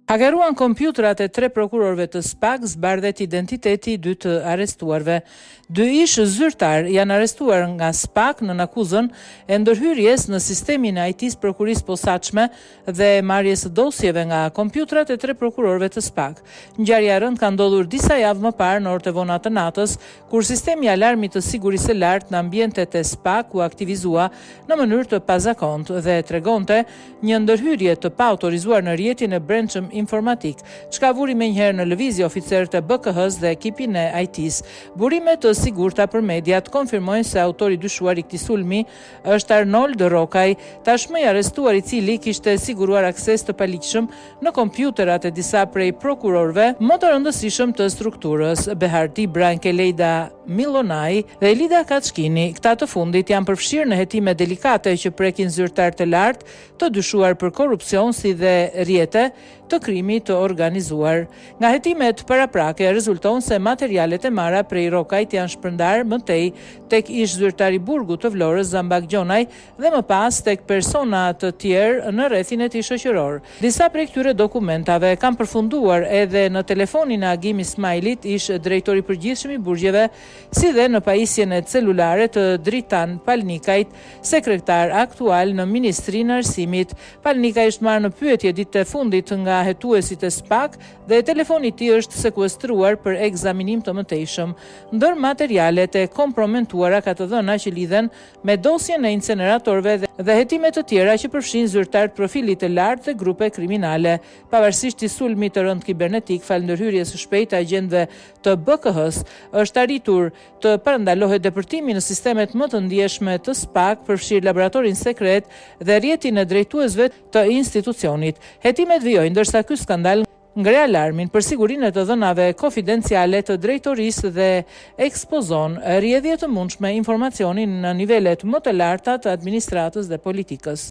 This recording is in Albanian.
Hakeruan kompjuterat e 3 prokurorëve të SPAK, zbardhet identiteti i 2 të arrestuarve. 2 ish zyrtar janë arrestuar nga SPAK në akuzën e ndërhyrjes në sistemin e IT-s prokurisë posaçme dhe marrjes së dosjeve nga kompjuterat e 3 prokurorëve të SPAK. Ngjarja e rëndë ka ndodhur disa javë më parë në orët e vona të natës, kur sistemi i alarmit të sigurisë së lartë në ambientet e SPAK u aktivizua në mënyrë të pazakontë dhe tregonte një ndërhyrje të paautorizuar në rrjetin e brendshëm informatik, çka vuri menjëherë në lëvizje oficerët e BKH-s dhe ekipin e IT-s. Burime të sigurta për mediat konfirmojnë se autori dyshuar i këtij sulmi është Arnold Rokaj, tashmë i arrestuar, i cili kishte siguruar akses të paligjshëm në kompjuterat e disa prej prokurorëve më të rëndësishëm të strukturës, Beharti Branke, Leida Milonaj dhe Elida Kaçkini. Këta të fundit janë përfshirë në hetime delikate që prekin zyrtar të lartë të dyshuar për korrupsion si dhe rrjete të krimit të organizuar. Nga hetimet paraprake rezulton se materialet e marra prej Rokajt janë shpërndar më tej tek ish zyrtari Burgut të Vlorës Zambak Gjonaj dhe më pas tek persona të tjerë në rrethin e tij shoqëror. Disa prej këtyre dokumentave kanë përfunduar edhe në telefonin e Agim Ismailit, ish drejtori i përgjithshëm i burgjeve, si dhe në pajisjen e celulare të Dritan Palnikajt, sekretar aktual në Ministrinë e Arsimit. Palnikaj është marrë në pyetje ditët e fundit nga hetuesit e SPAK dhe telefoni i tij është sekuestruar për ekzaminim të mëtejshëm. Ndër materialet e kompromentuara ka të dhëna që lidhen me dosjen e inceneratorëve dhe hetime të tjera që përfshin zyrtar të profilit të lartë dhe grupe kriminale. Pavarësisht i sulmit të rënd kibernetik, fal ndërhyrjes së shpejtë të agjentëve të BKH-s, është arritur të parandalohet depërtimi në sistemet më të ndjeshme të SPAK, përfshirë laboratorin sekret dhe rrjetin e drejtuesve të institucionit. Hetimet vijojnë ndërsa ky skandal ngre alarmin për sigurinë e të dhënave konfidenciale të drejtorisë dhe ekspozon rrjedhje të mundshme informacionin në nivelet më të larta të administratës dhe politikës.